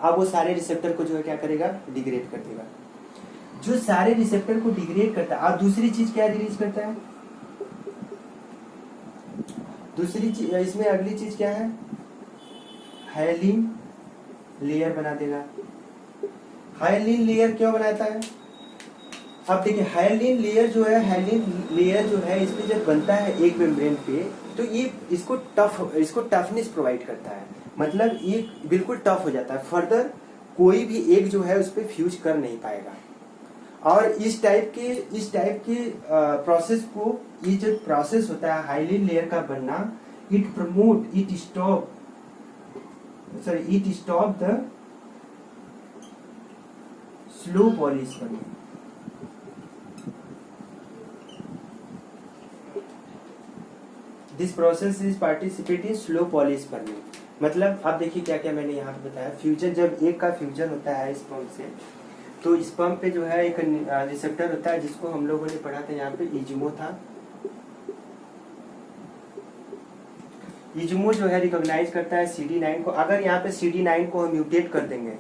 अब वो सारे रिसेप्टर को जो है क्या करेगा, डिग्रेड कर देगा। जो सारे रिसेप्टर को डिग्रेड करता है, अब दूसरी चीज क्या रिलीज करता है, दूसरी चीज इसमें अगली चीज क्या है, हाइलिन लेयर बना देगा। हाइलिन लेयर क्यों बनाता है, अब देखिए हाइलिन लेयर जो है इस पे जब बनता है एक मेम्ब्रेन पे तो ये इसको टफनेस प्रोवाइड करता है, मतलब ये बिल्कुल टफ हो जाता है, फर्दर कोई भी एक जो है उस पे फ्यूज कर नहीं पाएगा। और इस टाइप के प्रोसेस को, ये जो प्रोसेस होता है हाइलिन लेयर का बनना, it stop the slow polyspermy. This process is participate in slow polyspermy. मतलब अब देखिए क्या क्या मैंने यहाँ पे बताया, फ्यूजन जब एक का फ्यूजन होता है स्पर्म से, तो स्पर्म पे जो है एक रिसेप्टर होता है जिसको हम लोगों ने पढ़ा था, यहाँ पे इजुमो था। इजुमो जो है रिकॉग्नाइज करता है CD9 को। अगर यहाँ पे CD9 को हम म्यूटेट कर देंगे,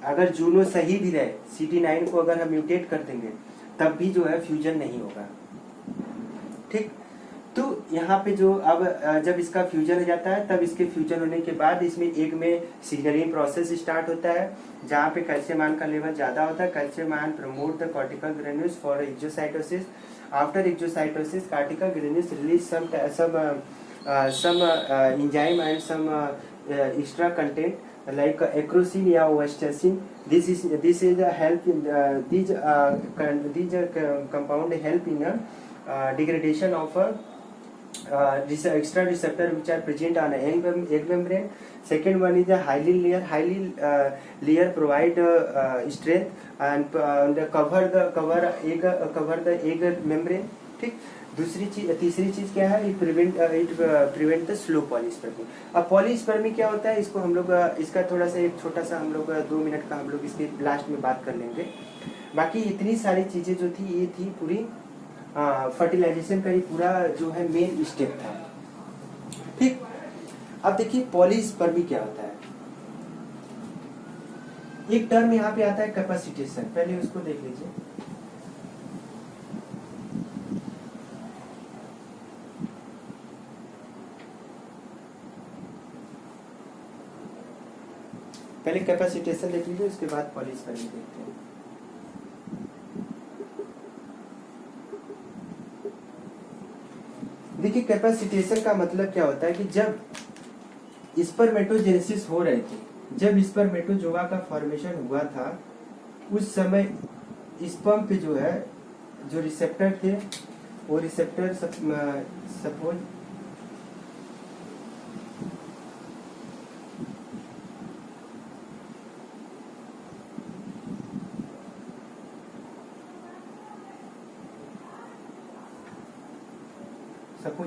अगर जूनो सही भी रहे, CD9 को अगर हम म्यूटेट कर देंगे तब भी जो है फ्यूजन नहीं होगा, ठीक। तो यहाँ पे जो अब जब इसका फ्यूजन हो जाता है तब इसके फ्यूजन होने के बाद इसमें एक में सिग्नलिंग प्रोसेस स्टार्ट होता है जहाँ पे कैल्शियम आयन का लेवल ज्यादा होता है। Calcium ion promote the cortical granules for exocytosis. After exocytosis cortical granules release some enzyme and some extra content like acrosin या ovestatine. This is a help in these compound help in degradation of extra receptor which are present on egg membrane. Second one is the hyalin layer. Hyalin layer provide strength and cover the egg membrane, ठीक। तीसरी चीज क्या है, it prevent the slow polyspermy. अब polyspermy क्या होता है, इसको हम लोग इसका थोड़ा सा एक छोटा सा हम लोग 2 मिनट का हम लोग इसके लास्ट में बात कर लेंगे। बाकी इतनी सारी चीजें जो थी ये थी पूरी फर्टिलाइजेशन का ही पूरा जो है मेन स्टेप था, ठीक। अब देखिए पॉलीस्पर्मी क्या होता है, एक टर्म यहाँ पे आता है कैपेसिटेशन, पहले उसको देख लीजिए। पहले कैपेसिटेशन देख लीजिए, उसके बाद पॉलीस्पर्मी देखते हैं। देखिए कैपेसिटेशन का मतलब क्या होता है कि जब स्पर्मेटोजेनेसिस हो रहे थे, जब स्पर्मेटोजोआ का फॉर्मेशन हुआ था, उस समय स्पर्म पे जो है जो रिसेप्टर थे वो रिसेप्टर सपोज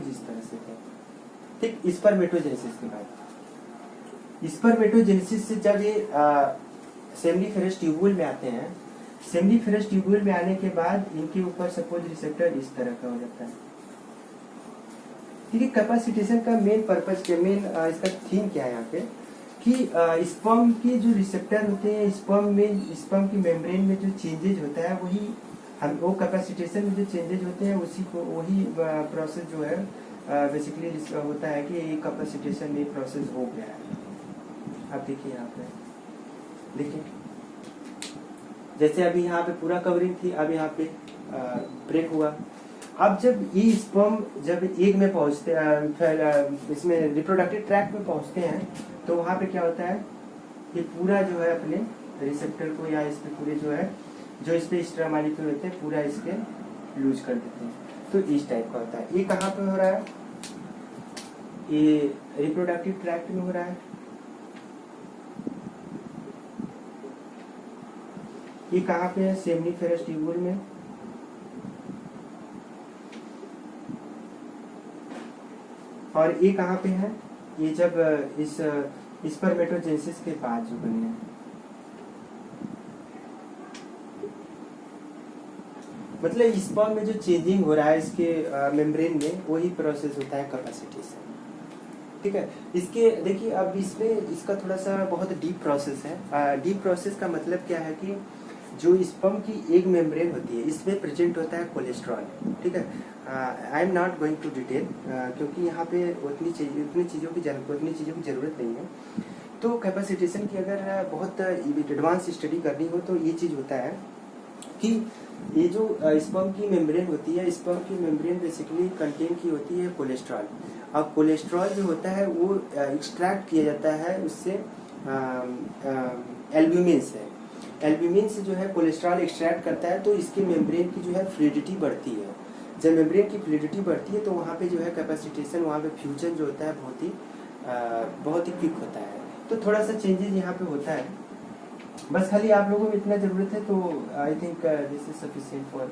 इस तरह से थे, ठीक। स्पर्मेटोजेनेसिस के बाद स्पर्मेटोजेनेसिस से जब ये सेमिनिफेरस ट्यूबुल में आते हैं, सेमिनिफेरस ट्यूबुल में आने के बाद इनके ऊपर सपोज रिसेप्टर इस तरह का हो जाता है, ठीक है। कैपेसिटेशन का मेन पर्पज क्या, मेन इसका थीम क्या है यहाँ पे कि स्पर्म के जो रिसेप्टर होते हैं स्पर्म की मेम्ब्रेन में जो चेंजेज होता है वही हम वो कैपेसिटेशन में जो चेंजेज होते हैं उसी को वही प्रोसेस जो है बेसिकली होता है कि ये कैपेसिटेशन में प्रोसेस हो गया है। अब देखिए यहाँ पे देखिए जैसे अभी यहाँ पे पूरा कवरिंग थी, अब यहाँ पे ब्रेक हुआ। अब जब ये स्पर्म जब एग में पहुंचते इसमें रिप्रोडक्टिव ट्रैक्ट में पहुंचते हैं तो वहाँ पे क्या होता है कि पूरा जो है अपने रिसेप्टर को या इस पे पूरे जो है जो इस पे एक्स्ट्रा मॉलिक्यूल होते हैं पूरा इसके लूज कर देते हैं। तो इस टाइप का होता है। ये कहाँ पे हो रहा है, ये रिप्रोडक्टिव ट्रैक्ट में हो रहा है। ये कहाँ पे है, सेमनीफेरस ट्यूब्यूल में। और ये कहाँ पे है, ये जब इस स्पर्मेटोजेनेसिस के बाद जो बने हैं। मतलब स्पर्म में जो चेंजिंग हो रहा है इसके मेम्ब्रेन में वही प्रोसेस होता है कैपेसिटेशन। ठीक है। इसके देखिए अब इसमें इसका थोड़ा सा बहुत डीप प्रोसेस है। डीप प्रोसेस का मतलब क्या है कि जो स्पर्म की एग मेम्ब्रेन होती है इसमें प्रेजेंट होता है कोलेस्ट्रॉल। ठीक है। I am not going to detail क्योंकि यहाँ पे उतनी चीज़ों की ज़रूरत नहीं है। तो कैपेसिटेशन की अगर बहुत एडवांस स्टडी करनी हो तो ये चीज़ होता है कि ये जो स्पर्म की मेम्ब्रेन होती है, स्पर्म की मेम्ब्रेन बेसिकली कंटेन की होती है कोलेस्ट्रॉल। अब कोलेस्ट्रॉल जो होता है वो एक्सट्रैक्ट किया जाता है उससे एल्ब्यूमिन से। एल्ब्यूमिन से जो है कोलेस्ट्रॉल एक्सट्रैक्ट करता है तो इसकी मेम्ब्रेन की जो है फ्लूइडिटी बढ़ती है। जब मेम्ब्रेन की फ्लूइडिटी बढ़ती है तो वहाँ पे जो है कैपेसिटेशन, वहाँ पे फ्यूजन जो होता है बहुत ही क्विक होता है। तो थोड़ा सा चेंजेस यहाँ पे होता है। बस खाली आप लोगों को इतना जरूरत है तो I think this is sufficient for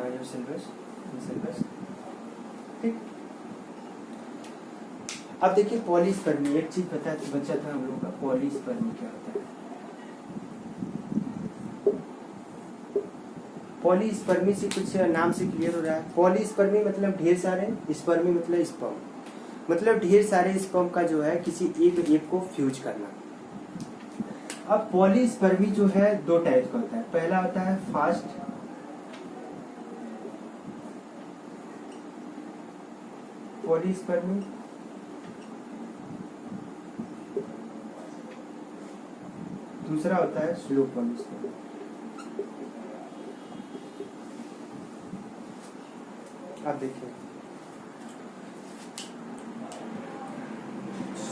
your syllabus. ठीक। अब देखिए पॉलीस्पर्मी, एक चीज बचा था हम लोगों का, पॉलीस्पर्मी क्या होता है। पॉलीस्पर्मी से कुछ नाम से क्लियर हो रहा है। पॉलीस्पर्मी मतलब ढेर सारे, स्पर्मी मतलब स्पर्म, मतलब ढेर सारे स्पर्म का जो है किसी एक को फ्यूज करना। अब पॉलीस्पर्मी जो है दो टाइप का होता है। पहला होता है फास्ट पॉलीस्पर्मी, दूसरा होता है स्लो पॉलीस्पर्मी। आप देखिए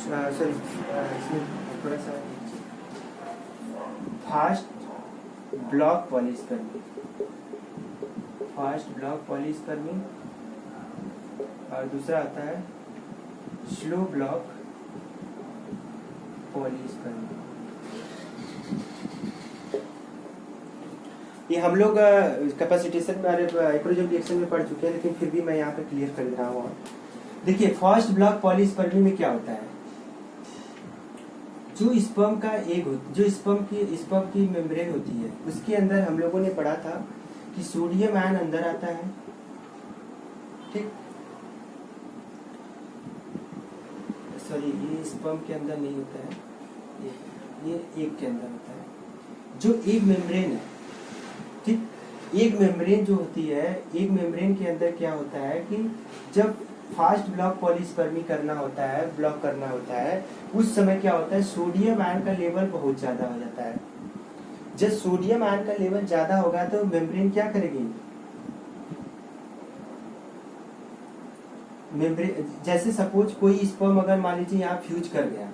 सॉरी इसमें थोड़ा सा fast block polyspermy, fast block polyspermy, और दूसरा आता है स्लो ब्लॉक पॉलीस्पर्मी। ये हम लोग कैपेसिटेशन में इक्विलिब्रियम रिएक्शन में पढ़ चुके हैं, लेकिन फिर भी मैं यहाँ पे क्लियर कर रहा हूँ। देखिए फास्ट ब्लॉक पॉलीस्पर्मी में क्या होता है, जो स्पर्म का एग जो स्पर्म की मेम्ब्रेन होती है उसके अंदर हम लोगों ने पढ़ा था कि सोडियम आयन अंदर आता है। ठीक, सॉरी ये स्पर्म के अंदर नहीं होता है, ये एग के अंदर होता है। जो एग मेम्ब्रेन है, ठीक, एग मेम्ब्रेन जो होती है, एग मेम्ब्रेन के अंदर क्या होता है कि जब फास्ट ब्लॉक पॉलीस्पर्मी करना होता है, ब्लॉक करना होता है, उस समय क्या होता है सोडियम आयन का लेवल बहुत ज्यादा हो जाता है। जब सोडियम आयन का लेवल ज्यादा होगा तो मेम्ब्रेन क्या करेगी, मेम्ब्रेन जैसे सपोज कोई स्पर्म अगर मान लीजिए यहाँ फ्यूज कर गया,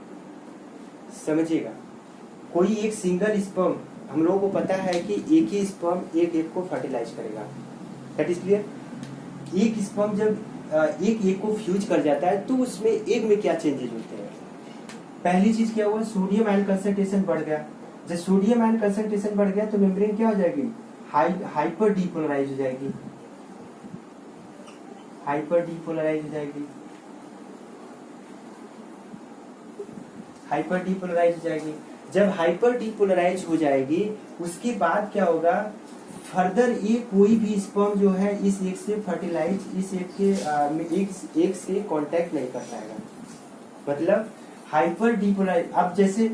समझिएगा, कोई एक सिंगल स्पर्म, हम लोगों को पता है कि एक ही स्पर्म एक एग को फर्टिलाइज करेगा, दैट इज क्लियर। एक स्पर्म जब एक एग को फ्यूज कर जाता है तो उसमें एग में क्या चेंजेस होते हैं। पहली चीज क्या हुआ, सोडियम आयन कंसंट्रेशन बढ़ गया। जब सोडियम आयन कंसंट्रेशन बढ़ गया तो मेम्ब्रेन क्या हो जाएगी, हाइपर डीपोलराइज हो जाएगी, हाइपर डीपोलराइज हो जाएगी, हाइपर डीपोलराइज हो जाएगी। जब हाइपर डीपोलराइज हो जाएगी उसके बाद क्या होगा, फर्दर ये कोई भी स्पर्म जो है इस एग से फर्टिलाइज इस एग के एग से कांटेक्ट नहीं कर पाएगा। मतलब हाइपर डिपोलाइज, अब जैसे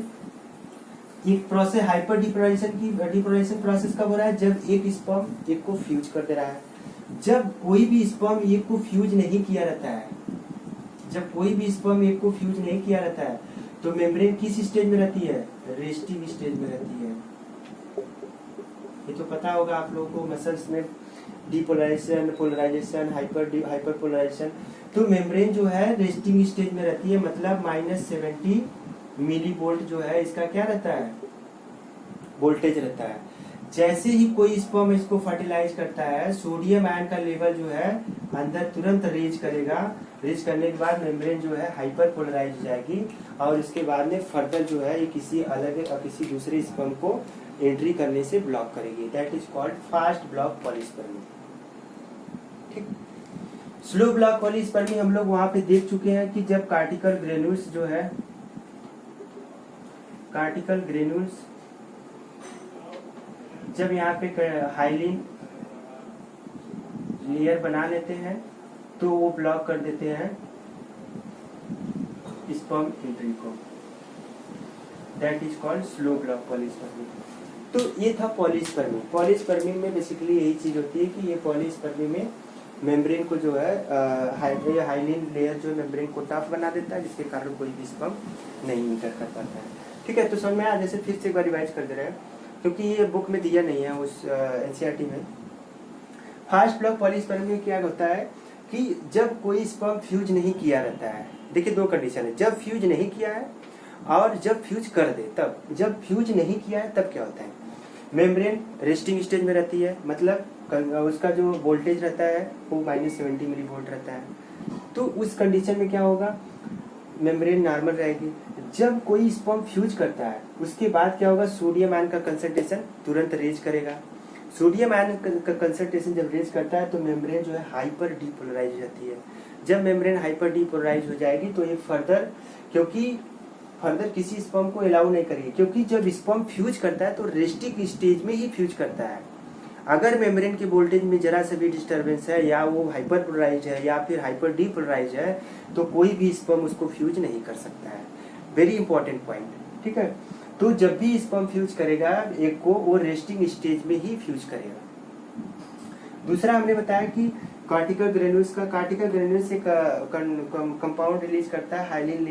एक प्रोसेस हाइपर डिपोलाइजेशन प्रोसेस कब हो रहा है, जब एक स्पर्म एक को फ्यूज कर दे रहा है। जब कोई भी स्पर्म एक को फ्यूज नहीं किया रहता है, जब कोई भी स्पर्म एक को फ्यूज नहीं किया रहता है, तो मेम्ब्रेन किस स्टेज में रहती है, रेस्टिंग स्टेज में रहती है। ये तो पता होगा आप लोगों को, मसल्स में डिपोलराइजेशन, पोलराइजेशन, हाइपर पोलराइजेशन। तो मेम्ब्रेन जो है रेस्टिंग स्टेज में रहती है, मतलब -70 मिली वोल्ट जो है इसका क्या रहता है, वोल्टेज रहता है। जैसे ही कोई स्पर्म इसको फर्टिलाइज करता है, सोडियम आयन का लेवल जो है अंदर तुरंत रेज करेगा। रेज करने के बाद मेम्ब्रेन जो है हाइपर पोलराइज हो जाएगी और इसके बाद में फर्दर जो है ये किसी अलग किसी दूसरे स्पर्म को एंट्री करने से ब्लॉक करेगी। That is called fast block polyspermy. ठीक, स्लो ब्लॉक पॉलीस्पर्मी हम लोग वहां पे देख चुके हैं कि जब कार्टिकल ग्रेन्यूल्स जो है, कार्टिकल ग्रेन्यूल्स जब यहाँ पे हाइलिन लेयर बना लेते हैं तो वो ब्लॉक कर देते हैं स्पर्म एंट्री को। That is called slow block polyspermy. तो ये था पॉलीस्पर्मी। पॉलीस्पर्मी में बेसिकली यही चीज होती है कि ये पॉलीस्पर्मी में मेम्ब्रेन को जो है हाइलिन लेयर जो मेम्ब्रेन को टफ बना देता है, जिसके कारण कोई भी स्पर्म नहीं इंटर कर पाता है। ठीक है, तो समझ में आया। जैसे फिर से एक बार रिवाइज कर दे रहे हैं क्योंकि ये बुक में दिया नहीं है उस एनसीईआरटी में। फास्ट ब्लॉक पॉलीस्पर्मी में क्या होता है कि जब कोई स्पर्म फ्यूज नहीं किया रहता है, देखिए दो कंडीशन है, जब फ्यूज नहीं किया है और जब फ्यूज कर दे तब। जब फ्यूज नहीं किया है तब क्या होता है, मेम्ब्रेन रेस्टिंग स्टेज में रहती है, मतलब उसका जो वोल्टेज रहता है वो -70 मिली वोल्ट रहता है। तो उस कंडीशन में क्या होगा, मेम्ब्रेन नॉर्मल रहेगी। जब कोई स्पर्म फ्यूज करता है उसके बाद क्या होगा, सोडियम आयन का कंसंट्रेशन तुरंत रेज करेगा। सोडियम आयन का कंसंट्रेशन जब रेज करता है तो मेम्ब्रेन जो है हाइपर डीपोलराइज हो जाती है। जब मेम्ब्रेन हाइपर डीपोलराइज हो जाएगी तो ये फर्दर किसी स्पर्म को अलाउ नहीं करेगी, क्योंकि जब स्पर्म फ्यूज करता है तो रेस्टिंग स्टेज में ही फ्यूज करता है। अगर मेम्ब्रेन के वोल्टेज में जरा सा भी डिस्टर्बेंस है या वो हाइपर पोलराइज है या फिर हाइपर डीपोलराइज है तो कोई भी स्पर्म उसको फ्यूज नहीं कर सकता है। Very important point. ठीक है, तो जब भी स्पर्म फ्यूज करेगा एक को, वो रेस्टिंग स्टेज में ही फ्यूज करेगा। दूसरा हमने बताया कि कार्टिकल ग्रेन्यूल्स से कंपाउंड रिलीज करता है hyaline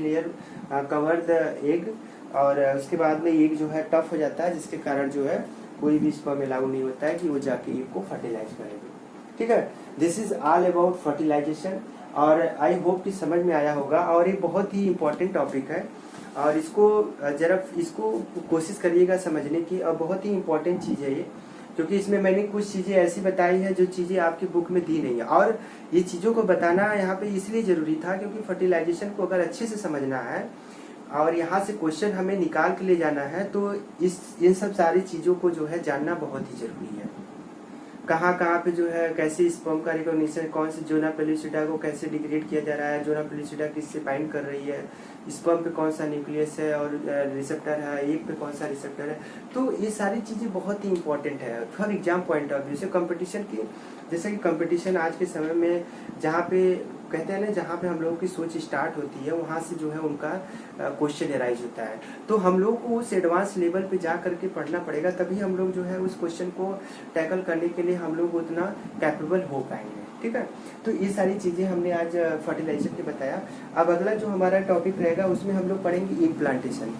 layer cover the egg, और उसके बाद में एग जो है टफ हो जाता है, जिसके कारण जो है कोई भी स्पर्म अलाउ नहीं होता है कि वो जाके एग को फर्टिलाइज करेगी। ठीक है, this is all about fertilisation, और आई होप कि समझ में आया होगा। और ये बहुत ही इम्पोर्टेंट टॉपिक है और इसको कोशिश करिएगा समझने की, और बहुत ही इम्पोर्टेंट चीज़ है ये, क्योंकि इसमें मैंने कुछ चीज़ें ऐसी बताई हैं जो चीज़ें आपकी बुक में दी नहीं है। और ये चीज़ों को बताना यहाँ पे इसलिए ज़रूरी था क्योंकि फर्टिलाइजेशन को अगर अच्छे से समझना है और यहाँ से क्वेश्चन हमें निकाल के ले जाना है तो इन सब सारी चीज़ों को जो है जानना बहुत ही ज़रूरी है। कहाँ पे जो है कैसे स्पर्म का रिकॉग्निशन, कौन से जोना पेलुसिडा को कैसे डिग्रेड किया जा रहा है, जोना पेलुसिडा किससे बाइंड कर रही है, स्पर्म पे कौन सा न्यूक्लियस है और रिसेप्टर है, एग पे कौन सा रिसेप्टर है। तो ये सारी चीज़ें बहुत ही इंपॉर्टेंट है for exam point of view से। कंपटीशन की, जैसे कि कंपटीशन आज के समय में जहाँ पे कहते हैं ना, जहाँ पे हम लोगों की सोच स्टार्ट होती है वहाँ से जो है उनका क्वेश्चन एराइज होता है। तो हम लोग को उस एडवांस लेवल पे जा करके पढ़ना पड़ेगा, तभी हम लोग जो है उस क्वेश्चन को टैकल करने के लिए हम लोग उतना कैपेबल हो पाएंगे। ठीक है, तो ये सारी चीज़ें हमने आज फर्टिलाइजेशन के बताया। अब अगला जो हमारा टॉपिक रहेगा उसमें हम लोग पढ़ेंगे एग प्लांटेशन।